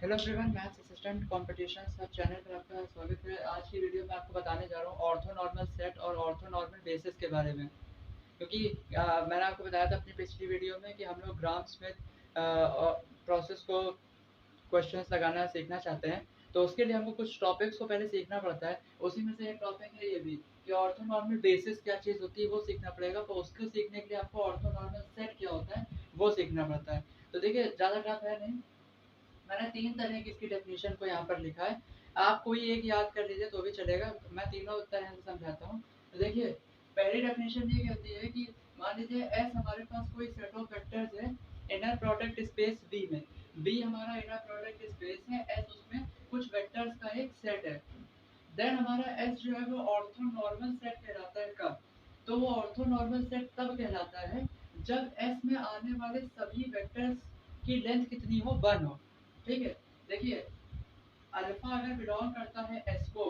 Hello everyone, maths assistant competition सब channel पर आपका स्वागत है। आज की वीडियो में आपको बताने जा रहा हूँ ऑर्थोनॉर्मल सेट और ऑर्थोनॉर्मल बेसिस के बारे में। क्योंकि मैंने आपको बताया था अपनी पिछली वीडियो में कि हम लोग ग्राम स्मिथ प्रोसेस को क्वेश्चंस लगाना सीखना चाहते हैं। तो उसके लिए हमको कुछ टॉपिक्स को पहले सीखना पड़ता है। उसी में से एक टॉपिक है ये भी कि ऑर्थोनॉर्मल बेसिस क्या चीज़ होती है, वो सीखना पड़ेगा। तो उसको सीखने के लिए आपको ऑर्थोनॉर्मल सेट क्या होता है वो सीखना पड़ता है। तो देखिए, ज़्यादा टफ है नहीं। मैंने 3 तरह की इसकी डेफिनेशन को यहाँ पर लिखा है। आप कोई एक याद कर लीजिए तो भी चलेगा। मैं तीनों तरह से समझाता हूँ। तो देखिए, पहली डेफिनेशन ये कहती है कि मान लीजिए एस हमारे पास कोई सेट ऑफ वेक्टर्स है इनर प्रोडक्ट स्पेस बी में। बी हमारा इनर प्रोडक्ट स्पेस है, एस उसमें कुछ वेक्टर्स का एक सेट है। देन हमारा एस जो है वो ऑर्थोनॉर्मल सेट कहलाता है। कब? तो वो ऑर्थोनॉर्मल सेट तब कहलाता है जब एस में आने वाले सभी वेक्टर्स की लेंथ कितनी हो, 1 हो। ठीक है। देखिए, अल्फा अगर बिलोंग करता है एस को,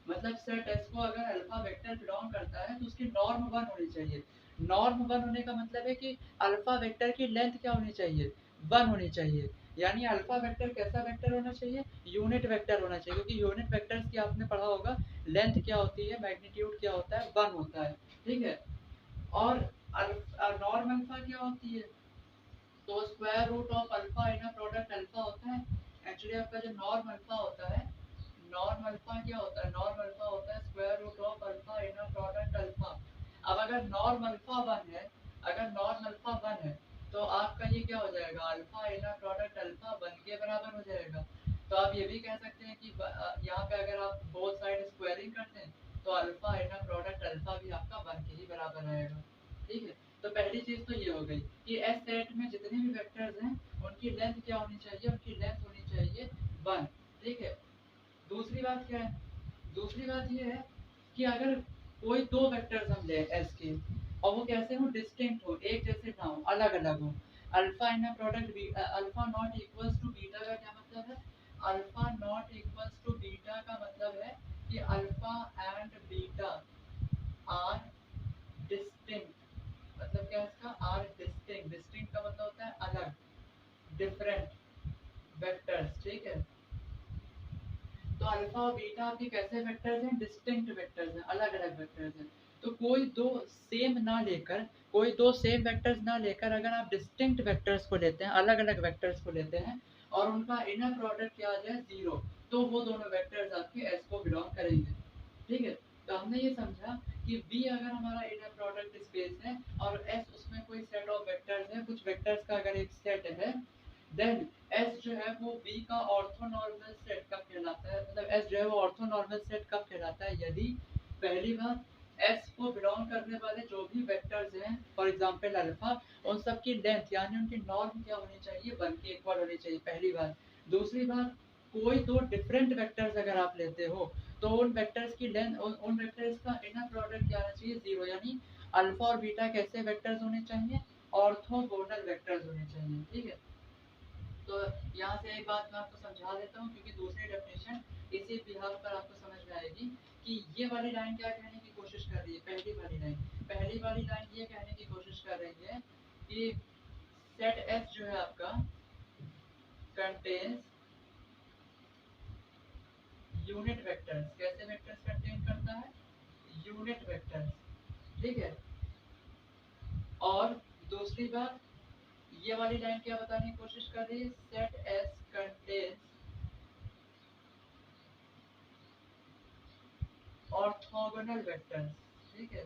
मतलब सेट एस को अगर अल्फा वेक्टर बिलोंग करता है तो उसकी नॉर्म 1 होनी चाहिए। नॉर्म 1 होने का मतलब है कि अल्फा वेक्टर की लेंथ क्या होनी चाहिए, 1 होनी चाहिए। यानी अल्फा वेक्टर कैसा वेक्टर होना चाहिए, यूनिट वेक्टर होना चाहिए। क्योंकि यूनिट वेक्टर्स की आपने पढ़ा होगा लेंथ क्या होती है, मैग्नीट्यूड क्या होता है, 1 होता है। ठीक है। और नॉर्म अल्फा क्या होती है, तो square root of alpha inner product alpha होता है। एक्चुअली आपका जो नॉर्म अल्फा होता है, नॉर्म अल्फा क्या होता है, नॉर्म अल्फा होता है square root of alpha inner product alpha. अब अगर नॉर्म अल्फा 1 है, अगर नॉर्म अल्फा 1 है तो आपका ये क्या हो जाएगा, अल्फा इनर प्रोडक्ट अल्फा 1 के बराबर हो जाएगा। तो आप ये भी कह सकते हैं कि यहाँ पे अगर आप बोथ साइड स्क्वायरिंग करते हैं तो अल्फा इनर प्रोडक्ट अल्फा भी आपका 1 के ही बराबर रहेगा। ठीक है। तो पहली चीज तो ये हो गई कि एस सेट में जितने भी वेक्टर्स हैं उनकी लेंथ क्या होनी चाहिए, उनकी लेंथ होनी चाहिए 1। ठीक है। दूसरी बात क्या है, दूसरी बात ये है कि अगर कोई दो वेक्टर्स हम ले एस के और वो कैसे हो, डिस्टिंक्ट हो, एक जैसे ना हो, अलग अलग हो। Alpha inner product alpha not equals to beta का क्या मतलब है, alpha not equals to beta का मतलब है कि alpha and beta are distinct. मतलब क्या है इसका, आर डिस्टिंक्ट। डिस्टिंक्ट का मतलब होता है अलग, डिफरेंट वेक्टर्स। ठीक है। तो अल्फा और बीटा आपके कैसे वेक्टर्स हैं, डिस्टिंक्ट वेक्टर्स हैं, अलग अलग वेक्टर्स हैं। तो कोई दो सेम ना लेकर, कोई दो सेम वेक्टर्स ना लेकर अगर आप डिस्टिंक्ट वेक्टर्स को लेते हैं, अलग अलग वेक्टर्स को लेते हैं और उनका इनर प्रोडक्ट क्या आ जाए 0, तो वो दोनों वेक्टर्स आपके एस को बिलोंग करेंगे। ठीक है। तो हमने ये समझा कि V अगर हमारा इनर प्रोडक्ट स्पेस है और S उसमें कोई सेट ऑफ वेक्टर्स है, कुछ वेक्टर्स का अगर एक सेट है, देन S जो है वो V का ऑर्थोनॉर्मल सेट कब कहलाता है, मतलब S जो है वो ऑर्थोनॉर्मल सेट कब कहलाता है, यदि पहली बात S को बिलोंग करने वाले जो भी वेक्टर्स हैं, फॉर एग्जांपल अल्फा, उन सब की लेंथ यानी उनकी नॉर्म क्या होनी चाहिए, 1 के इक्वल होनी चाहिए, पहली बात। दूसरी बात, कोई दो डिफरेंट वेक्टर्स अगर आप लेते हो तो उन वेक्टर्स की लेंथ, उन वेक्टर्स का इनर प्रोडक्ट क्या आना चाहिए, 0। यानी अल्फा और बीटा कैसे वेक्टर्स होने चाहिए, ऑर्थोगोनल वेक्टर्स होने चाहिए। ठीक है। तो यहाँ से एक बात मैं आपको समझा देता हूँ क्योंकि दूसरी डेफिनेशन इसी बिहार पर आपको समझ में आएगी कि ये वाली लाइन क्या कहने की कोशिश कर रही है, पहली वाली लाइन ये कहने की कोशिश कर रही है कि सेट एफ जो है आपका कंटेन्स यूनिट वेक्टर्स। कैसे वेक्टर्स कंटेन करता है, यूनिट वेक्टर्स। ठीक है। और दूसरी बात, ये वाली लाइन क्या बताने की कोशिश कर रही है, set S contains orthogonal vectors. ठीक है।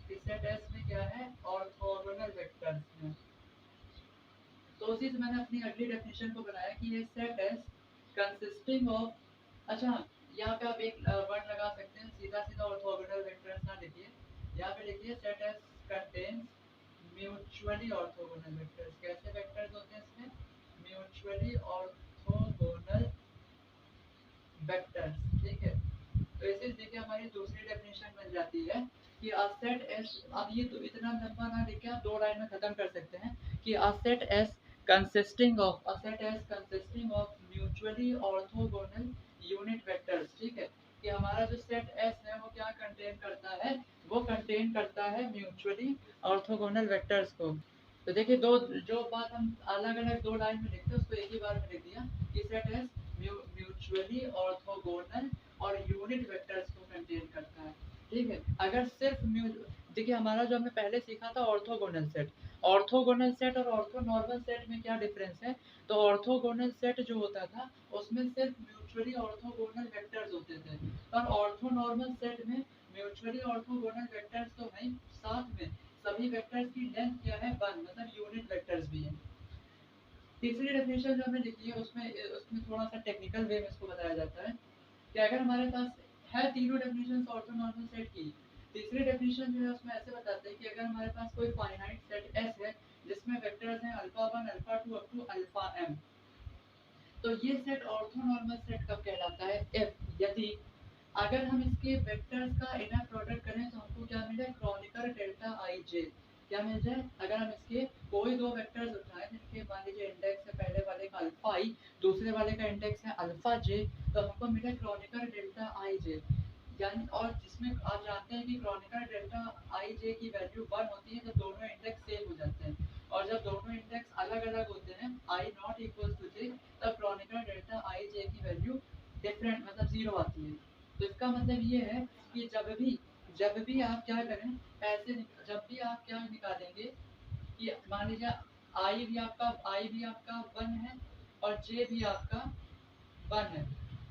सेट एस में क्या है, ऑर्थोगोनल वेक्टर्स में। तो उसी से मैंने अपनी अगली डेफिनेशन को बनाया कि ये सेट एस कंसिस्टिंग ऑफ, अच्छा यहाँ पे आप एक वर्ड लगा सकते हैं, सीधा सीधा ऑर्थोगोनल वेक्टर्स ना लिखिए, यहाँ पे लिखिए set S contains mutually orthogonal vectors. कैसे वेक्टर्स होते हैं इसमें, म्यूचुअली ऑर्थोगोनल वेक्टर्स। ठीक है। तो ऐसे देखिए हमारी दूसरी डेफिनेशन बन जाती है कि अ सेट एस, अब ये तो इतना लंबा ना लिखे, आप दो लाइन में खत्म कर सकते हैं कि a set S consisting of, a set S consisting of mutually orthogonal unit vectors. ठीक है। कि हमारा जो सेट एस है वो क्या कंटेन करता है, वो कंटेन करता है म्यूचुअली ऑर्थोगोनल वेक्टर्स को। तो देखिए दो जो बात हम अलग अलग दो लाइन में लिखते हैं उसको एक ही बार में लिख दिया कि सेट एस म्यूचुअली ऑर्थोगोनल और यूनिट वेक्टर्स को कंटेन करता है। ठीक है, अगर सिर्फ देखिए हमारा जो हमने पहले सीखा था ऑर्थोगोनल सेट और ऑर्थोनॉर्मल सेट में क्या डिफरेंस है। तो ऑर्थोगोनल सेट जो होता था उसमें सिर्फ म्यूचुअली ऑर्थोगोनल वेक्टर्स होते थे, और ऑर्थोनॉर्मल सेट में म्यूचुअली ऑर्थोगोनल वेक्टर्स तो नहीं, साथ में सभी वेक्टर्स की लेंथ क्या है 1, मतलब यूनिट वेक्टर्स भी हैं। तीसरी डेफिनेशन जो हमने लिखी है उसमें उसमें थोड़ा सा टेक्निकल वे में इसको बताया जाता है कि अगर हमारे पास है तीनों डेफिनेशन ऑर्थोनॉर्मल सेट की, तीसरी डेफिनेशन जो है उसमें ऐसे बताते हैं कि अगर हमारे पास कोई फाइनाइट सेट एस है जिसमें वेक्टर्स हैं alpha 1 alpha 2 up to alpha m, तो ये सेट ऑर्थोनॉर्मल सेट कब कहलाता है, इफ यदि अगर हम इसके वेक्टर्स का इनर प्रोडक्ट करें तो हमको क्या मिले, क्रॉनिकल डेल्टा आई जे क्या मिल जाए। अगर हम इसके कोई दो वेक्टर्स उठाएं जिनके मान लीजिए इंडेक्स है पहले वाले का अल्फा आई, दूसरे वाले का इंडेक्स है अल्फा जे, तो हमको मिले क्रॉनिकल डेल्टा आई जे, यानी और जिसमें आप जानते हैं कि क्रॉनिकल डेल्टा आई जे की वैल्यू 1 होती है जब दोनों इंडेक्स सेम हो जाते हैं, और जब दोनों इंडेक्स अलग अलग होते हैं आई नॉट इक्वल टू जे, तब क्रॉनिकल डेल्टा आई जे की वैल्यू डिफरेंट मतलब जीरो आती है। तो इसका मतलब ये है कि जब भी आप क्या करें, ऐसे जब भी आप क्या निकालेंगे कि मान लीजिए आई भी आपका 1 है और जे भी आपका 1 है,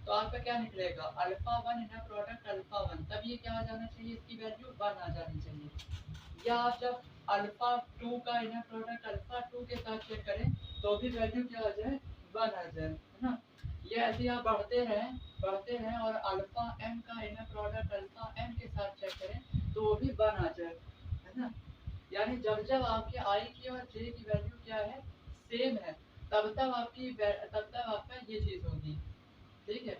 तो आपका क्या निकलेगा अल्फा 1 इनर प्रोडक्ट अल्फा 1, तब ये क्या आ जाना चाहिए, इसकी वैल्यू 1 आ जानी चाहिए। या आप जब अल्फा 2 का इनर प्रोडक्ट अल्फा 2 के साथ चेक करें तो भी वैल्यू क्या आ जाए, 1 आ जाए, है ना। ये ऐसे ही आप बढ़ते रहें और अल्फा m का इनर प्रोडक्ट अल्फा m के साथ चेक करें तो वो भी 1 आ जाए, है ना। यानी जब जब आपके आई की और जे की वैल्यू क्या है, सेम है, तब तब आपका ये चीज होगी। ठीक है,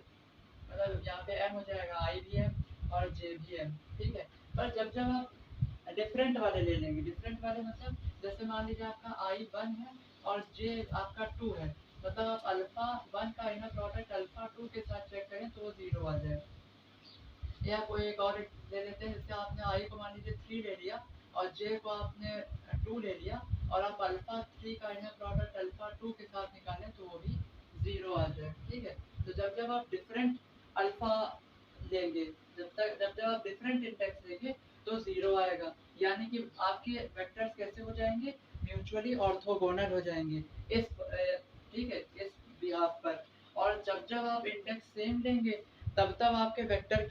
मतलब यहाँ पे m हो जाएगा आई भी m और जे भी m। ठीक है, पर जब जब आप डिफरेंट वाले ले लेंगे, डिफरेंट वाले मतलब जैसे मान लीजिए आपका आई 1 है और जे आपका 2 है, मतलब आप अल्फा 1 का इनर प्रोडक्ट अल्फा 2 के साथ चेक करें तो वो 0 आ जाए। या कोई एक और ले लेते हैं, जैसे आपने आई को मान लीजिए 3 ले लिया और जे को आपने 2 ले लिया, और आप अल्फा 3 का इनर प्रोडक्ट अल्फा 2 के साथ निकालें तो वो भी 0 आ जाए। ठीक है, तो जब जब आप डिफरेंट अल्फा लेंगे, जब जब आप डिफरेंट इंडेक्स लेंगे तो 0 आएगा, यानी कि आपके वेक्टर्स कैसे हो जाएंगे, म्यूचुअली ऑर्थोगोनल हो जाएंगे ठीक है इस बिहाफ पर। और जब जब आप इंडेक्स सेम लेंगे तब तब आपके वेक्टर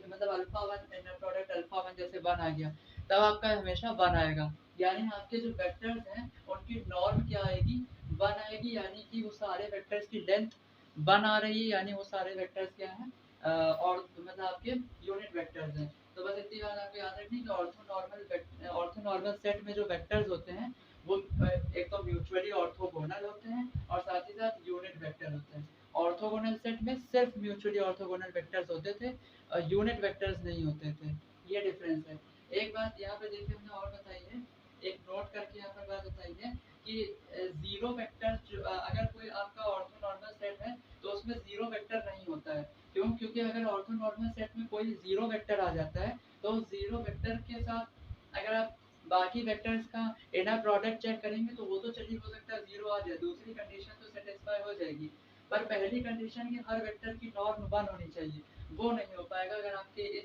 मतलब अल्फा 1 प्रोडक्ट अल्फा 1 जैसे 1 आ गया, तब आपका हमेशा 1 आएगा, यानी आपके जो वेक्टर्स हैं उनकी नॉर्म क्या आएगी, 1 आएगी, यानी कि वो सारे वेक्टर्स की लेंथ 1 आ रही है, यानी वो सारे वेक्टर्स क्या हैं और मतलब आपके यूनिट वेक्टर्स हैं। तो बस इतनी बात आपको याद रखनी कि ऑर्थोनॉर्मल सेट में जो वेक्टर्स होते हैं वो एक तो म्यूचुअली ऑर्थोगोनल होते हैं और साथ ही साथ यूनिट वेक्टर होते हैं। ऑर्थोगोनल सेट में सिर्फ म्यूचुअली ऑर्थोगोनल वेक्टर्स होते थे और यूनिट वेक्टर्स नहीं होते थे, ये डिफरेंस है। एक बात यहाँ पे देखिए हमने और बताई है, एक नोट करके यहाँ पर बात बताई है कि जीरो वेक्टर अगर कोई आपका ऑर्थोनॉर्मल सेट है तो उसमें जीरो वेक्टर नहीं होता है। क्यों, क्योंकि अगर ऑर्थोनॉर्मल सेट में कोई जीरो वेक्टर आ जाता है तो जीरो वेक्टर के साथ अगर आप बाकी वेक्टर्स का इनर प्रोडक्ट चेक करेंगे तो वो तो चलिए हो सकता है जीरो आ जाए, दूसरी कंडीशन तो सेटिस्फाई हो जाएगी, पर पहली कंडीशन की हर वेक्टर की नॉर्म 1 होनी चाहिए, वो नहीं हो पाएगा। अगर आपके इस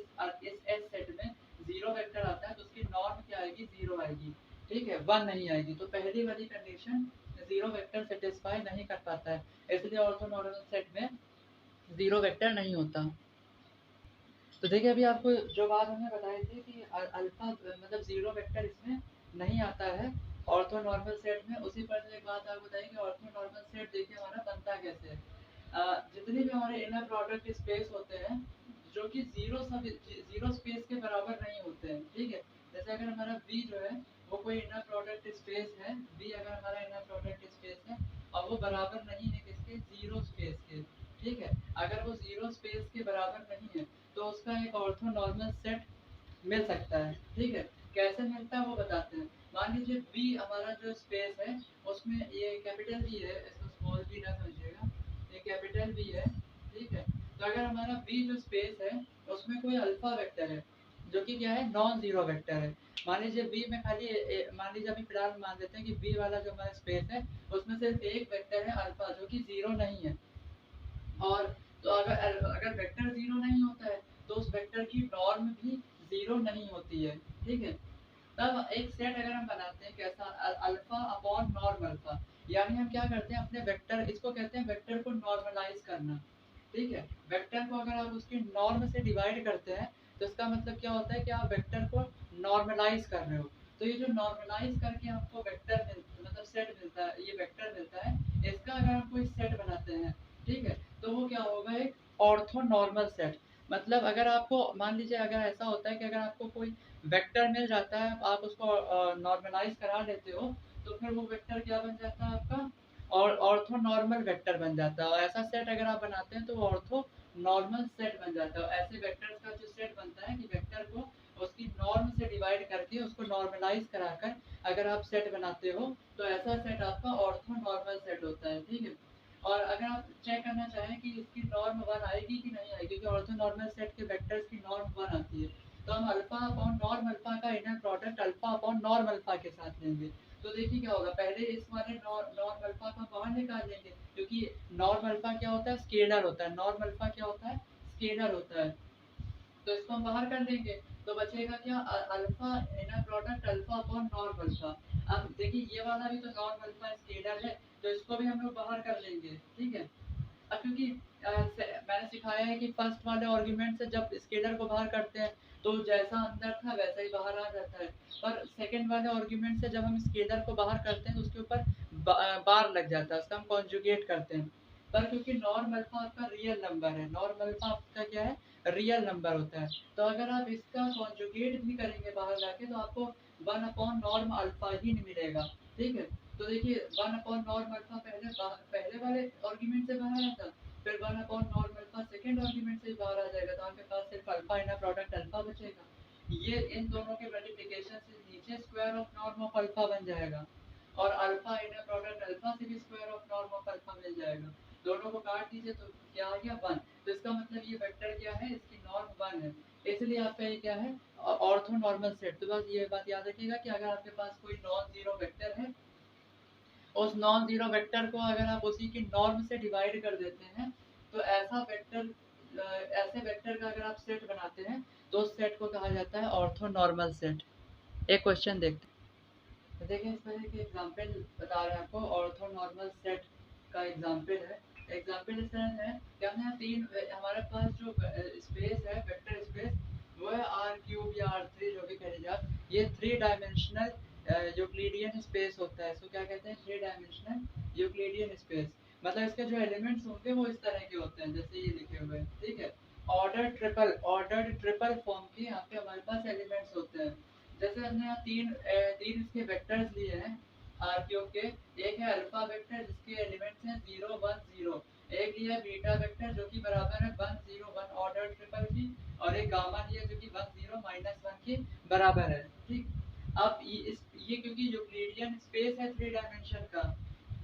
एस सेट में जीरो वेक्टर आता है तो उसकी नॉर्म क्या आएगी, जीरो आएगी। ठीक है, 1 नहीं आएगी, तो पहली वाली कंडीशन जीरो वेक्टर सेटिस्फाई नहीं कर पाता है, इसलिए ऑर्थोनॉर्मल सेट में जीरो वेक्टर नहीं होता। तो देखिए अभी आपको जो बात हमने बताई थी कि अल्फा मतलब जीरो वेक्टर इसमें नहीं आता है ऑर्थोनॉर्मल सेट में, उसी पर से एक बात आपको बताइए कि ऑर्थोनॉर्मल सेट देखिए हमारा बनता कैसे है। जितने भी हमारे इनर प्रोडक्ट स्पेस होते हैं जो कि जीरो स्पेस के बराबर नहीं होते हैं। ठीक है, जैसे अगर हमारा V जो है वो कोई इनर प्रोडक्ट स्पेस है, V अगर हमारा इनर प्रोडक्ट स्पेस है और वो बराबर नहीं है किसके, जीरो स्पेस के। ठीक है, अगर वो जीरो स्पेस के बराबर नहीं है तो उसका एक ऑर्थोनॉर्मल सेट मिल सकता है। ठीक है, कैसे मिलता है वो बताते हैं। मान लीजिए V हमारा जो स्पेस है उसमें ये कैपिटल V है, इसको स्मॉल v ना समझिएगा, ये कैपिटल V है। ठीक है, तो अगर हमारा V जो स्पेस है उसमें कोई अल्फा वेक्टर है, जो कि क्या है, नॉन जीरो वेक्टर है। मान लीजिए वी में खाली मान लीजिए अभी फिलहाल मान लेते हैं कि वी वाला जो हमारा स्पेस है उसमें सिर्फ एक वेक्टर है अल्फा जो कि जीरो नहीं है। और तो अगर अगर वेक्टर जीरो नहीं होता है तो उस वेक्टर की नॉर्म भी जीरो नहीं होती है, ठीक है। तब एक सेट अगर हम बनाते हैं कैसा, अल्फा अपॉन नॉर्म अल्फा, यानी हम क्या करते हैं अपने वेक्टर, इसको कहते हैं वेक्टर को नॉर्मलाइज करना, ठीक है। वेक्टर को अगर आप उसके नॉर्म से डिवाइड करते हैं तो इसका मतलब क्या होता है कि आप वेक्टर को नॉर्मलाइज कर रहे हो। तो ये जो नॉर्मलाइज करके आपको वेक्टर मतलब सेट मिलता है, ये वेक्टर मिलता है, इसका अगर हम कोई सेट बनाते हैं, ठीक है, तो वो क्या होगा, एक ऑर्थोनॉर्मल सेट। मतलब अगर आपको मान लीजिए अगर ऐसा होता है कि अगर आपको कोई वेक्टर मिल जाता है, आप उसको नॉर्मलाइज करा लेते हो, तो फिर वो वेक्टर क्या बन जाता है आपका, और ऑर्थोनॉर्मल वेक्टर बन जाता है। और ऐसा सेट अगर आप बनाते हैं तो वो ऑर्थो नॉर्मल सेट बन जाता है। ऐसे वेक्टर्स का जो सेट बनता है कि वेक्टर को उसकी नॉर्म से डिवाइड करके उसको नॉर्मलाइज कराकर अगर आप सेट बनाते हो तो ऐसा सेट आपका ऑर्थो नॉर्मल सेट होता है, ठीक है। और अगर आप चेक करना चाहें कि इसकी नॉर्म वन आएगी कि नहीं आएगी, क्योंकि ऑर्थो नॉर्मल सेट के वेक्टर्स की नॉर्म वन आती है, तो हम अल्फा अपॉन नॉर्म अल्फा का inner product alpha upon norm alpha के साथ लेंगे। तो देखिए क्या होगा, पहले इस वाले नॉर्म अल्फा का बाहर निकाल लेंगे, क्योंकि नॉर्म अल्फा क्या होता है, स्केलर होता है। नॉर्म अल्फा क्या होता है, स्केलर होता है। तो इसको हम बाहर कर देंगे, तो बचेगा क्या, alpha inner product alpha upon norm alpha. अब देखिए ये वाला भी तो नॉर्म अल्फा स्केलर है, तो इसको भी हम लोग बाहर कर लेंगे, ठीक है। अब क्योंकि मैंने सिखाया है कि फर्स्ट वाले आर्गुमेंट से जब स्केलर को बाहर करते हैं तो जैसा अंदर था वैसा ही बाहर आ जाता है। पर सेकंड वाले आर्गुमेंट से जब हम स्केलर को बाहर करते हैं तो उसके ऊपर बार लग जाता है, उसका हम कॉन्जुगेट करते हैं। पर क्योंकि नॉर्म अल्फा आपका रियल नंबर है, नॉर्म अल्फा आपका क्या है, रियल नंबर होता है, तो अगर आप इसका कॉन्जुगेट भी करेंगे बाहर जाके तो आपको वन अपॉन नॉर्म अल्फा ही मिलेगा, ठीक है। तो देखिए वन अपॉन नॉर्म अल्फा पहले वाले आर्गुमेंट से बाहर आता, फिर one upon norm alpha second argument से बाहर आ जाएगा, तो आपके पास सिर्फ अल्फा इनर प्रोडक्ट अल्फा बचेगा। ये इन दोनों के मल्टीप्लिकेशन से नीचे square of norm of alpha बन जाएगा, और अल्फा इनर प्रोडक्ट अल्फा से भी square of norm of alpha मिल जाएगा। दोनों को काट दीजिए तो क्या आ गया, वन। तो इसका मतलब ये वेक्टर क्या है, इसकी नॉर्म वन है, इसलिए आपका ये क्या है, ऑर्थो नॉर्मल सेट। तो बस ये बात याद रखिएगा कि अगर आपके पास कोई नॉन जीरो वेक्टर है, उस नॉन जीरो वेक्टर को अगर आप उसी की नॉर्म से डिवाइड कर देते हैं तो ऐसा वेक्टर, ऐसे वेक्टर का अगर आप सेट बनाते हैं तो उस सेट को कहा जाता है ऑर्थो नॉर्मल सेट। एक क्वेश्चन देखते हैं। तो देखिए इस तरह के एग्जांपल बता रहे हैं आपको, ऑर्थो नॉर्मल सेट का एग्जांपल है। एग्जांपल इस तरह है कि हमने तीन, हमारे पास जो स्पेस है, वेक्टर स्पेस, वो है आर क्यूब या आर थ्री, जो भी कह लीजिए आप। ये थ्री डायमेंशनल यूक्लिडियन स्पेस होता है, इसको क्या कहते हैं, थ्री डायमेंशनल यूक्लिडियन स्पेस। मतलब इसके जो एलिमेंट्स होंगे वो इस तरह के होते हैं जैसे ये लिखे हुए हैं, ठीक है। ऑर्डर्ड ट्रिपल फॉर्म के यहाँ पे हमारे पास एलिमेंट्स होते हैं। जैसे हमने यहाँ तीन इसके वेक्टर्स लिए हैं आर क्यूब के। एक है अल्फा वेक्टर जिसके एलिमेंट्स हैं 0 1 0। एक लिया है बीटा वेक्टर जो कि बराबर है 1 0 1 ऑर्डर ट्रिपल की। और एक गामा लिया जो कि 1 0 -1 के बराबर है, ठीक। अब ये क्योंकि यूक्लिडियन स्पेस है थ्री डायमेंशन का,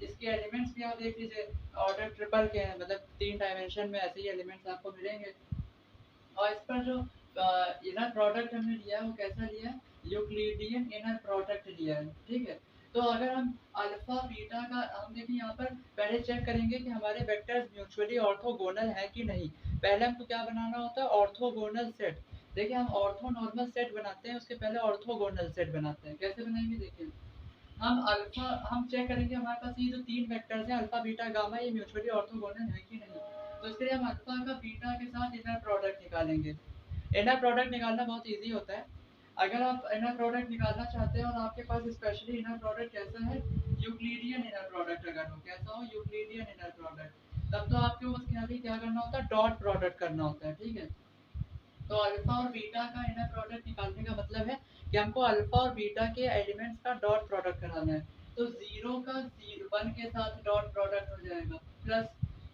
इसके एलिमेंट्स भी आप देख लीजिए ऑर्डर ट्रिपल के हैं, मतलब तीन डायमेंशन में ऐसे ही एलिमेंट्स आपको मिलेंगे। और इस पर जो इनर प्रोडक्ट हमने लिया है वो कैसा लिया है, यूक्लिडियन इनर प्रोडक्ट लिया है, ठीक है। तो अगर हम अल्फा बीटा का, हम देखिए यहाँ पर पहले चेक करेंगे कि हमारे वेक्टर्स म्यूचुअली ऑर्थोगोनल है कि नहीं। पहले हमको क्या बनाना होता है, ऑर्थोगोनल सेट। देखिए हम ऑर्थो नॉर्मल सेट बनाते हैं, उसके पहले ऑर्थोगोनल सेट बनाते हैं। कैसे बनाएंगे देखिए, हम चेक करेंगे हमारे पास ये जो तीन वेक्टर्स हैं अल्फा बीटा गामा, ये म्यूचुअली ऑर्थोगोनल है कि नहीं। तो इसके लिए हम अल्फा का बीटा के साथ इनर प्रोडक्ट निकालेंगे। इनर प्रोडक्ट निकालना बहुत इजी होता है। अगर आप इनर प्रोडक्ट निकालना चाहते हैं और आपके पास स्पेशली इनर प्रोडक्ट कैसा है, यूक्लिडियन इनर प्रोडक्ट अगर हो, कैसा हो, यूक्लिडियन इनर प्रोडक्ट, तब तो आपके बस खाली क्या करना होता है, डॉट प्रोडक्ट करना होता है, ठीक है। तो अल्फा और बीटा का इनर प्रोडक्ट निकालने का मतलब है कि हमको अल्फा और बीटा के एलिमेंट्स का डॉट प्रोडक्ट कराना है। तो जीरो का वन के साथ डॉट प्रोडक्ट हो जाएगा, प्लस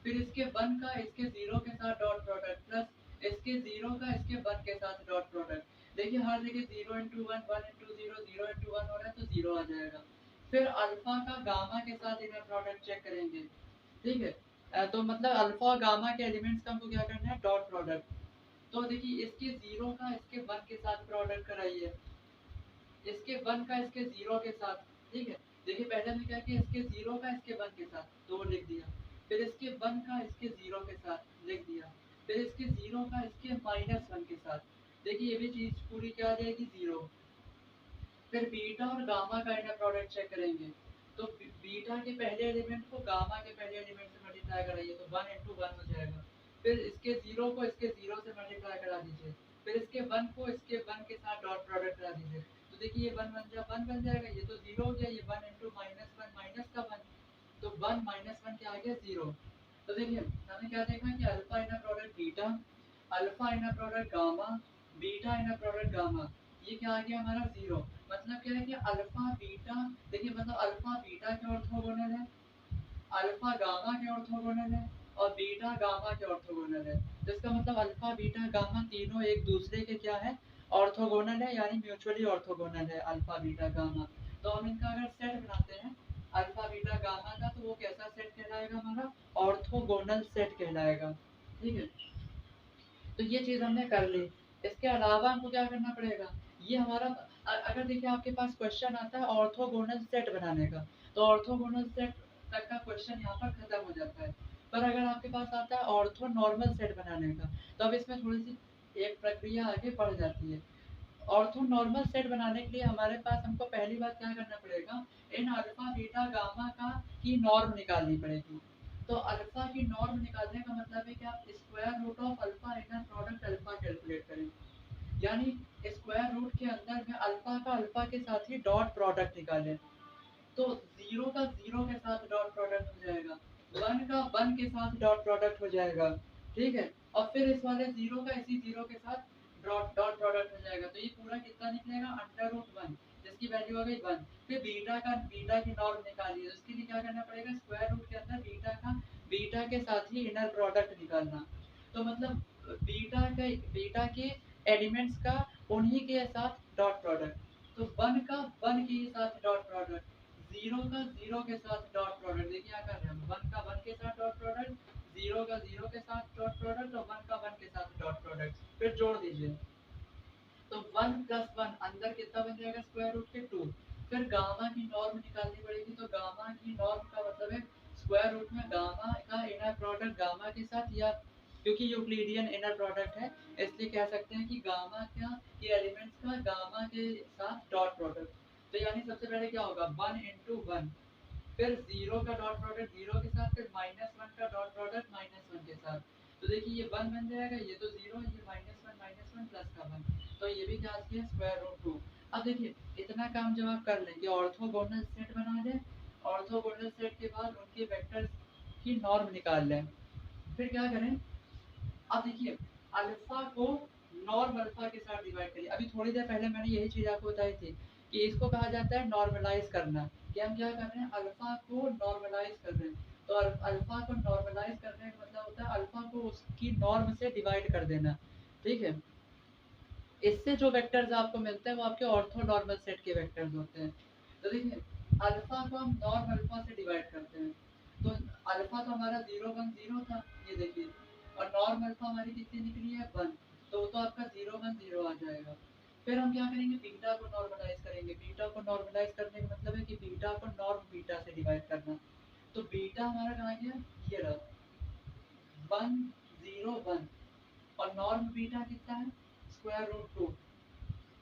फिर इसके वन का इसके जीरो के साथ डॉट प्रोडक्ट, प्लस इसके जीरो का इसके वन के साथ डॉट प्रोडक्ट। देखिए हर जगह zero into one, one into zero, zero into one हो रहा है तो जीरो आ जाएगा। फिर अल्फा का गामा के साथ इनर प्रोडक्ट चेक करेंगे, ठीक है। तो मतलब अल्फा और गामा के एलिमेंट्स का हमको क्या करना है, डॉट प्रोडक्ट। तो देखिए इसके जीरो का इसके वन के साथ प्रोडक्ट कराइए, इसके वन का इसके जीरो के साथ। ठीक है, देखिए पहले हमने क्या किया, इसके जीरो का इसके वन के साथ दो लिख दिया, फिर इसके वन का इसके जीरो के साथ लिख दिया, फिर इसके जीरो का इसके माइनस वन के साथ। देखिए ये भी चीज पूरी क्या आ जाएगी, जीरो। फिर बीटा और गामा का इनर प्रोडक्ट चेक करेंगे, तो बीटा के पहले एलिमेंट को गामा के पहले एलिमेंट से मल्टीप्लाई कराइए तो 1 इंटू 1 हो जाएगा। फिर इसके जीरो को इसके जीरो से मल्टीप्लाई करा दीजिए, फिर इसके वन को इसके वन के साथ डॉट प्रोडक्ट करा दीजिए, तो देखिए ये वन बन जाएगा, ये तो जीरो हो गया, ये one into minus one minus का वन, तो वन माइनस वन क्या आ गया, जीरो। तो देखिए हमें क्या देखना है कि alpha inner product beta, alpha inner product gamma, beta inner product gamma, ये क्या आ गया हमारा जीरो। मतलब क्या है कि अल्फा बीटा, देखिए मतलब अल्फा बीटा के ऑर्थोगोनल है, अल्फा गामा के ऑर्थोगोनल है, और बीटा गामा के ऑर्थोगोनल है। तो इसका मतलब अल्फा बीटा गामा तीनों एक दूसरे के क्या है, ऑर्थोगोनल है, यानी म्यूचुअली ऑर्थोगोनल है अल्फा बीटा गामा। तो हम इनका अगर सेट बनाते हैं अल्फा बीटा गामा का, तो वो कैसा सेट कहलाएगा, हमारा ऑर्थोगोनल सेट कहलाएगा। ठीक है, तो ये चीज हमने कर ली। इसके अलावा हमको क्या करना पड़ेगा, ये हमारा अगर देखिए आपके पास क्वेश्चन आता है ऑर्थोगोनल सेट बनाने का, तो ऑर्थोगोनल सेट तक का क्वेश्चन यहाँ पर खत्म हो जाता है। पर अगर आपके पास आता है ऑर्थो नॉर्मल सेट बनाने का, तो अब इसमें थोड़ी सी एक प्रक्रिया आगे बढ़ जाती है। ऑर्थो नॉर्मल सेट बनाने के लिए हमारे पास हमको पहली बात क्या करना पड़ेगा, इन अल्फा बीटा गामा का की नॉर्म निकालनी पड़ेगी। तो अल्फा की नॉर्म निकालने का मतलब है कि आप square root of alpha inner product alpha calculate करें, यानी स्क्वायर रूट के अंदर में अल्फा का अल्फा के साथ ही डॉट प्रोडक्ट निकालें। तो जीरो का जीरो के साथ डॉट प्रोडक्ट हो जाएगा, वन का वन के साथ डॉट प्रोडक्ट हो जाएगा। ठीक है, और फिर इस वाले जीरो का इसी जीरो के साथ डॉट डॉट प्रोडक्ट हो जाएगा, तो ये पूरा कितना निकलेगा, अंडर रूट वन, जिसकी वैल्यू हो गई वन। फिर बीटा की नॉर्म निकालिए, उसके लिए क्या करना पड़ेगा, स्क्वायर रूट के अंदर बीटा के साथ ही इनर प्रोडक्ट निकालना। तो मतलब बीटा के एलिमेंट्स का उन्हीं के साथ डॉट प्रोडक्ट, तो वन का वन के साथ डॉट प्रोडक्ट, जीरो का जीरो के साथ डॉट प्रोडक्ट। देखिए क्या कर रहे हैं, वन का वन के साथ डॉट प्रोडक्ट, जीरो का जीरो के साथ डॉट प्रोडक्ट, और वन का वन के साथ डॉट प्रोडक्ट, फिर जोड़ दीजिए। तो वन प्लस वन अंदर कितना बन जाएगा, स्क्वायर रूट के टू। फिर गामा की नॉर्म निकालनी पड़ेगी, तो गामा की नॉर्म का मतलब है स्क्वायर रूट में गामा का इनर प्रोडक्ट गामा के साथ, या क्योंकि यूक्लिडियन इनर प्रोडक्ट है इसलिए कह सकते हैं कि गामा का के एलिमेंट्स का गामा के साथ डॉट प्रोडक्ट। तो यानी सबसे पहले क्या होगा, वन इंटू वन, फिर जीरो का डॉट प्रोडक्ट जीरो के साथ, फिर माइनस वन का डॉट प्रोडक्ट माइनस वन के साथ। तो देखिए ये वन बन जाएगा, ये तो जीरो, ये माइनस वन प्लस का वन, तो ये भी क्या किया, स्क्वायर रूट टू। अब देखिए इतना काम जब आप कर लेंगे, ऑर्थोगोनल सेट बना लें, ऑर्थोगोनल सेट के बाद उनके वेक्टर्स की नॉर्म निकाल लें, फिर क्या करें, अब देखिए अल्फा को नॉर्म अल्फा के साथ डिवाइड करिए। अभी थोड़ी देर पहले मैंने यही चीज आपको बताई थी कि इसको कहा जाता है नॉर्मलाइज करना, कि हम क्या कर रहे हैं, अल्फा को नॉर्मलाइज कर रहे हैं। तो अल्फा को नॉर्मलाइज करने का मतलब होता है अल्फा को उसकी नॉर्म से डिवाइड कर देना। ठीक है, इससे जो वेक्टर्स आपको मिलते हैं वो आपके ऑर्थो नॉर्मल सेट के वेक्टर्स होते हैं। तो देखिए अल्फा को हम नॉर्म अल्फा से डिवाइड करते हैं, तो अल्फा तो हमारा जीरो वन जीरो था, ये देखिए, और नॉर्म अल्फा हमारी कितनी निकली है, वन, तो वो तो आपका जीरो वन जीरो आ जाएगा। फिर हम क्या करेंगे, बीटा को नॉर्मलाइज करेंगे। बीटा को नॉर्मलाइज करने का मतलब है कि बीटा को नॉर्म बीटा से डिवाइड करना। तो बीटा हमारा कहाँ गया, ये रहा, वन जीरो वन, और नॉर्म बीटा कितना है, स्क्वायर रूट टू।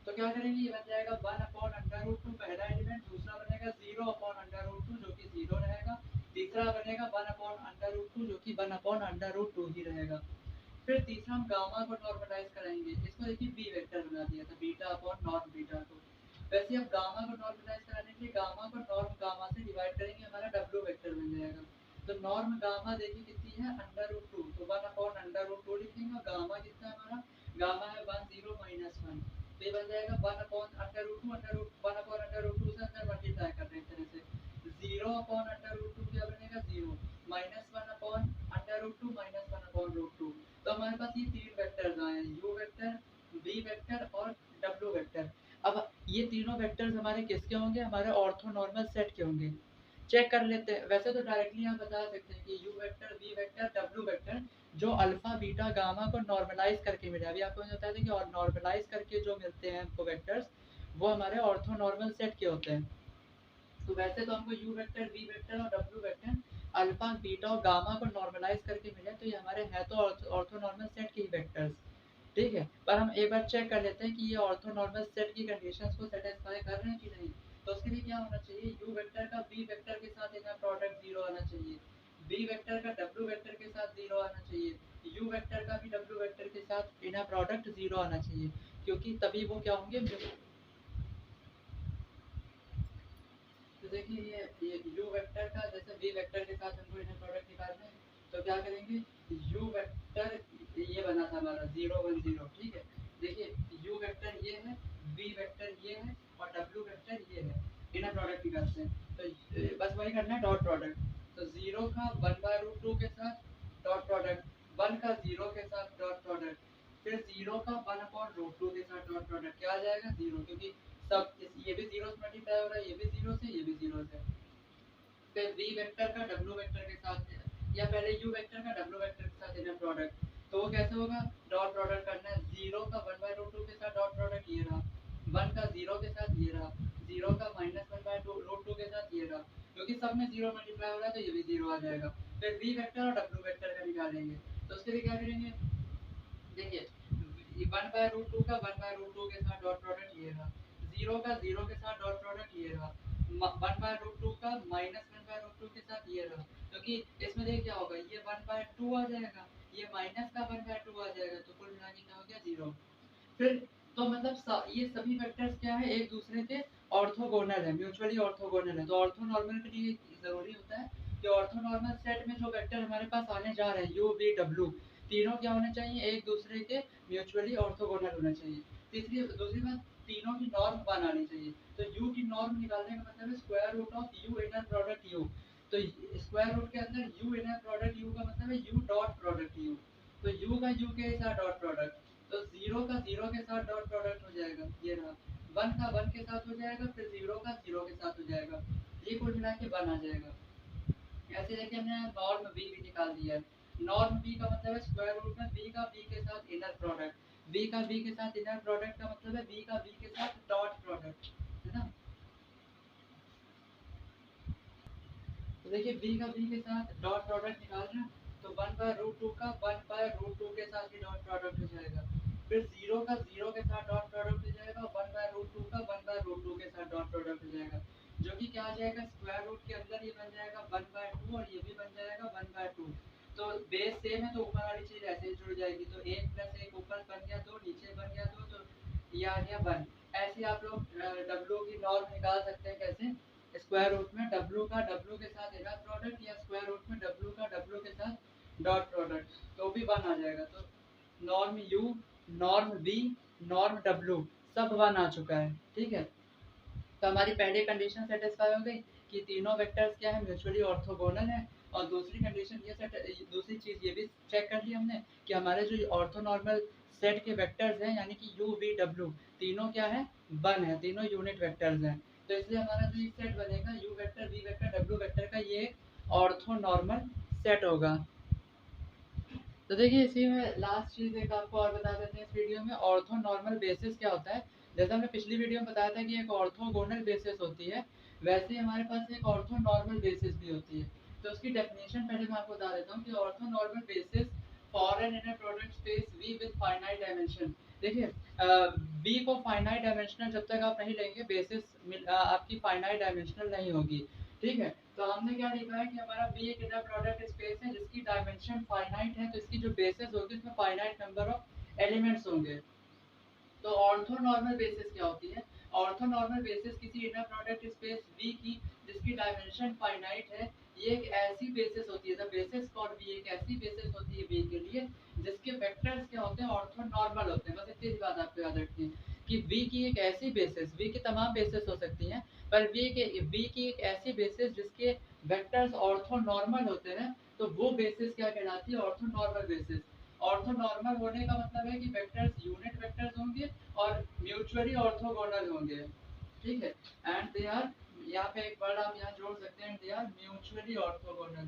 तो क्या करेंगे, ये बन जाएगा one upon under root two पहला एलिमेंट, दूसरा बनेगा zero upon under root two जो कि जीरो रहेगा, तीसरा बनेगा one upon under root two जो कि one upon under root two ही रहेगा। फिर तीसरा हम गामा को नॉर्मलाइज कराएंगे, इसको देखिए बी वेक्टर बना दिया था, बीटा अपॉन नॉर्म बीटा को। वैसे अब गामा को नॉर्मलाइज कराने के लिए गामा को नॉर्म गामा से डिवाइड करेंगे, हमारा डब्ल्यू वेक्टर बन जाएगा। तो नॉर्म गामा देखिए कितनी है, अंडर रूट टू, तो one upon under root two लिखेंगे। गामा कितना है हमारा, गामा है वन जीरो माइनस वन, तो ये बन जाएगा one upon under root two, under root one upon under root two से अंदर मल्टीप्लाई कर रहे हैं इस तरह से, zero upon under root two क्या बनेगा, zero, minus one upon under root two minus one upon root two. तो हमारे पास ये तीन वेक्टर्स आए हैं, यू वेक्टर, वी वेक्टर और डब्ल्यू वेक्टर। अब ये तीनों वेक्टर्स हमारे किसके होंगे, हमारे ऑर्थोनॉर्मल सेट के होंगे। चेक कर लेते हैं। वैसे तो डायरेक्टली आप बता सकते हैं कि यू वेक्टर, वी वेक्टर, डब्ल्यू वेक्टर जो अल्फा बीटा गामा को नॉर्मलाइज करके मिले, अभी आपको बताया था कि और नॉर्मलाइज करके जो मिलते हैं हमको वेक्टर्स, वो हमारे ऑर्थोनॉर्मल सेट के होते हैं। तो वैसे तो हमको यू वेक्टर, वी वेक्टर और डब्ल्यू वेक्टर अल्फा बीटा और गामा को नॉर्मलाइज करके मिले, तो ये हमारे है तो ऑर्थोनॉर्मल सेट के ही वेक्टर्स, ठीक है। पर हम एक बार चेक कर लेते हैं कि ये ऑर्थोनॉर्मल सेट की कंडीशंस को सेटिस्फाई कर रहे हैं कि नहीं। तो उसके लिए क्या होना चाहिए, यू वेक्टर का वी वेक्टर के साथ इनर प्रोडक्ट 0 आना चाहिए, वी वेक्टर का डब्ल्यू वेक्टर के साथ 0 आना चाहिए, यू वेक्टर का भी डब्ल्यू वेक्टर के साथ इनर प्रोडक्ट 0 आना चाहिए, क्योंकि तभी वो क्या होंगे। तो देखिए ये u वेक्टर का जैसे v वेक्टर के साथ हमको इनर प्रोडक्ट निकालना है, तो क्या करेंगे, u वेक्टर ये बना था हमारा 0 1 0, ठीक है। देखिए u वेक्टर ये है, v वेक्टर ये है और w वेक्टर ये है, इनर प्रोडक्ट निकालते हैं। तो बस वही करना है, डॉट प्रोडक्ट। तो 0 का 1/√2 के साथ डॉट प्रोडक्ट, 1 का 0 के साथ डॉट प्रोडक्ट, फिर 0 का 1/√2 के साथ डॉट प्रोडक्ट, क्या आ जाएगा 0, क्योंकि सब ये भी 0 से मल्टीप्लाई हो रहा है, ये भी 0 से, ये भी 0 से। फिर v वेक्टर का w वेक्टर के साथ, या पहले u वेक्टर का w वेक्टर के साथ इनर प्रोडक्ट, तो वो कैसे होगा, डॉट प्रोडक्ट करना है। 0 का 1/√2 के साथ डॉट प्रोडक्ट ये रहा, 1 का 0 के साथ ये रहा, 0 का -1/√2 के साथ ये रहा, क्योंकि सब में 0 मल्टीप्लाई हो रहा है तो ये भी 0 आ जाएगा। फिर v वेक्टर और w वेक्टर का निकालेंगे, तो उसके लिए क्या करेंगे, देखिए 1/√2 का 1/√2 के साथ डॉट प्रोडक्ट ये रहा, 0 का 0 के साथ डॉट प्रोडक्ट ये रहा, 1/√2 का -1/√2 के साथ ये रहा, क्योंकि इसमें देखिए क्या होगा, ये 1/2 आ जाएगा, ये माइनस का 1/2 आ जाएगा, तो कुल मिला के क्या हो गया 0। फिर तो मतलब ये सभी वेक्टर्स क्या है, एक दूसरे के ऑर्थोगोनल है, म्यूचुअली ऑर्थोगोनल है। तो ऑर्थोनॉर्मल के लिए जरूरी होता है कि ऑर्थोनॉर्मल सेट में जो वेक्टर हमारे पास आने जा रहे हैं यू वी डब्ल्यू, तीनों क्या होने चाहिए, एक दूसरे के म्यूचुअली ऑर्थोगोनल होना चाहिए। तीसरी दूसरी बात, तीनों की नॉर्म 1 आनी चाहिए। तो u की नॉर्म निकालने का मतलब है square root of u inner product u। तो स्क्वायर रूट के अंदर u इनर प्रोडक्ट u का मतलब है u डॉट प्रोडक्ट u। तो u का u के साथ डॉट प्रोडक्ट, तो 0 का 0 के साथ डॉट प्रोडक्ट हो जाएगा, ये रहा, 1 का 1 के साथ हो जाएगा, फिर 0 का 0 के साथ हो जाएगा, ये कुल मिला के 1 आ जाएगा। ऐसे देखिए हमने नॉर्म v भी निकाल दिया है। नॉर्म v का मतलब है स्क्वायर रूट में v का v के साथ इनर प्रोडक्ट, v का v के साथ इनर प्रोडक्ट का मतलब है v का v के साथ डॉट प्रोडक्ट, है ना। तो देखिए v का v के साथ डॉट प्रोडक्ट निकाल रहे हैं, तो 1/√2 का 1/√2 के साथ ही डॉट प्रोडक्ट हो जाएगा, फिर 0 का 0 के साथ डॉट प्रोडक्ट हो जाएगा, 1/√2 का 1/√2 के साथ डॉट प्रोडक्ट हो जाएगा, जो कि क्या आ जाएगा, स्क्वायर रूट के अंदर ये बन जाएगा 1/2 और ये भी बन जाएगा 1/2। तो बेस सेम है तो ऊपर वाली चीज ऐसे ही जुड़ जाएगी, तो 1 + 1 ऊपर बन गया 2, नीचे बन गया 2, तो ये आ गया 1। ऐसे आप लोग w की नॉर्म निकाल सकते हैं, कैसे, स्क्वायर रूट में w का w के साथ इनर प्रोडक्ट, या स्क्वायर रूट में w का w के साथ डॉट प्रोडक्ट, तो भी 1 आ जाएगा। तो norm u, norm v, norm w सब 1 आ चुका है, ठीक है। तो हमारी पहली कंडीशन सेटिस्फाई हो गई कि तीनों वेक्टर्स क्या है, म्यूचुअली ऑर्थोगोनल है। और दूसरी कंडीशन ये दूसरी चीज ये भी चेक कर ली हमने कि हमारे जो ऑर्थोनॉर्मल सेट के वेक्टर्स हैं, यानी कि u v w तीनों क्या है, 1 है, तीनों यूनिट वेक्टर्स हैं। तो इसलिए हमारा जो एक सेट बनेगा u vector, v vector, w vector का, ये ऑर्थोनॉर्मल सेट होगा। तो देखिए इसी में लास्ट चीज़ एक आपको और बता देते हैं इस वीडियो में, ऑर्थोनॉर्मल बेसिस क्या होता है। जैसा हमने पिछली वीडियो में बताया था कि एक ऑर्थोगोनल बेसिस होती है, वैसे ही हमारे पास एक ऑर्थोनॉर्मल बेसिस भी होती है। तो उसकी डेफिनेशन पहले मैं आपको बता देता हूँ कि orthonormal basis for an inner product space V with finite dimension. देखिए V को फाइनाइट डायमेंशनल जब तक आप नहीं लेंगे, बेसिस आपकी फाइनाइट डायमेंशनल नहीं होगी, ठीक है। तो हमने क्या लिखा है कि हमारा V एक इनर प्रोडक्ट स्पेस है जिसकी डायमेंशन फाइनाइट है, तो इसकी जो बेसिस होगी उसमें फाइनाइट नंबर ऑफ एलिमेंट्स होंगे। तो ऑर्थोनॉर्मल बेसिस क्या होती है, ऑर्थोनॉर्मल बेसिस किसी इनर प्रोडक्ट स्पेस V की जिसकी डायमेंशन फाइनाइट है, ये एक ऐसी बेसिस होती है, द बेसिस फॉर V एक ऐसी बेसिस होती है V के लिए जिसके वेक्टर्स क्या होते हैं, ऑर्थोनॉर्मल होते हैं। बस इतनी बात आपको याद रखनी है कि V की एक ऐसी बेसिस, V की तमाम बेसिस हो सकती हैं, पर V की एक ऐसी बेसिस जिसके वेक्टर्स ऑर्थोनॉर्मल होते हैं, तो वो बेसिस क्या कहलाती है, ऑर्थोनॉर्मल बेसिस। ऑर्थोनॉर्मल होने का मतलब है कि वेक्टर्स यूनिट वेक्टर्स होंगे और म्यूचुअली ऑर्थोगोनल होंगे, ठीक है। एंड दे आर यहाँ पे एक वर्ड आप यहाँ जोड़ सकते हैं, दे आर म्यूचुअली ऑर्थोगोनल।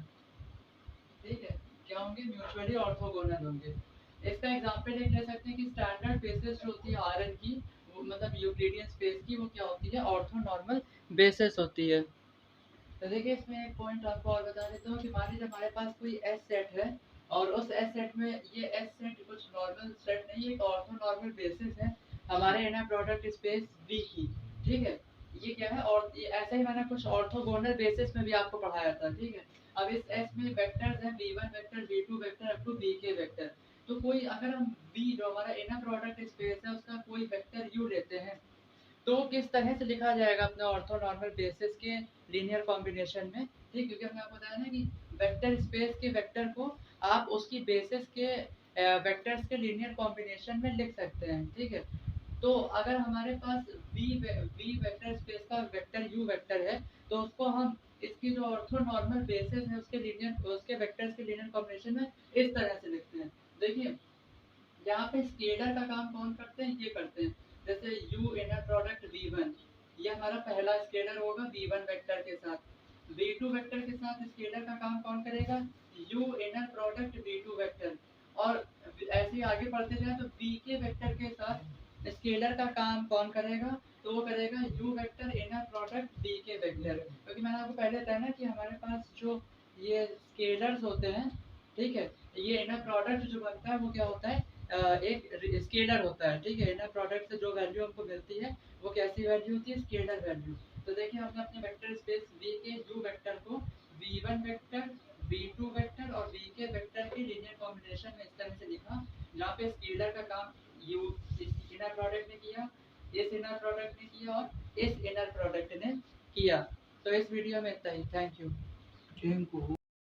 ठीक है, क्या होंगे? म्यूचुअली ऑर्थोगोनल होंगे। इसका एग्जांपल एक ले सकते हैं कि स्टैंडर्ड बेसिस जो होती है आरएन की, वो मतलब यूक्लिडियन स्पेस की, वो क्या होती है? ऑर्थोनॉर्मल बेसिस होती है। तो देखिए इसमें एक पॉइंट आपको और बता देता हूँ कि मान लीजिए हमारे पास कोई एस सेट है और उस एस सेट में ये एस सेट कुछ नॉर्मल सेट नहीं है, एक ऑर्थो नॉर्मल बेसिस है हमारे इनर प्रोडक्ट स्पेस वी की। ठीक है, ये क्या है? और ये ऐसा ही मैंने कुछ ऑर्थोगोनल बेसिस में भी आपको पढ़ाया था। ठीक है, अब इस एस में वेक्टर्स हैं, v1 vector, v2 vector, up to vk vector. तो कोई अगर हम v जो हमारा इनर प्रोडक्ट स्पेस है उसका कोई वेक्टर u लेते हैं तो किस तरह से लिखा जाएगा अपने ऑर्थोनॉर्मल बेसिस के लीनियर कॉम्बिनेशन में? ठीक, क्योंकि हमने आपको बताया ना कि वेक्टर स्पेस के वेक्टर को आप उसकी बेसिस के वेक्टर्स के लीनियर कॉम्बिनेशन में लिख सकते हैं। ठीक है, तो अगर हमारे पास वी वेक्टर स्पेस का वेक्टर यू वेक्टर है तो उसको हम इसकी जो ऑर्थोनॉर्मल बेसिस है उसके वेक्टर्स के लीनियर कॉम्बिनेशन में इस तरह से लिखते हैं। देखिए यहाँ पे स्केलर का काम कौन करते हैं? ये करते हैं। जैसे u इनर प्रोडक्ट v1, ये हमारा पहला स्केलर होगा v1 वेक्टर के साथ। v2 वेक्टर के साथ स्केलर का काम कौन करेगा? u inner product v2 vector. और ऐसे ही आगे बढ़ते जाए तो vk वेक्टर के साथ स्केलर का काम कौन करेगा? तो वो करेगा u vector inner product vk vector. क्योंकि मैंने आपको पहले बताया ना कि हमारे पास जो ये स्केलर्स होते हैं, ठीक है, ये इनर प्रोडक्ट जो बनता है वो क्या होता है? एक स्केलर होता है। ठीक है, इनर प्रोडक्ट से जो वैल्यू हमको मिलती है वो कैसी वैल्यू होती है? Scalar value. तो देखिए हमने अपने वेक्टर स्पेस V के u वेक्टर को v1 वेक्टर, v2 वेक्टर और vk वेक्टर के लीनियर कॉम्बिनेशन में इस तरह से लिखा, जहाँ पे स्केलर का काम u इस इनर प्रोडक्ट ने किया, इस इनर प्रोडक्ट ने किया और इस इनर प्रोडक्ट ने किया। तो इस वीडियो में इतना ही। Thank you.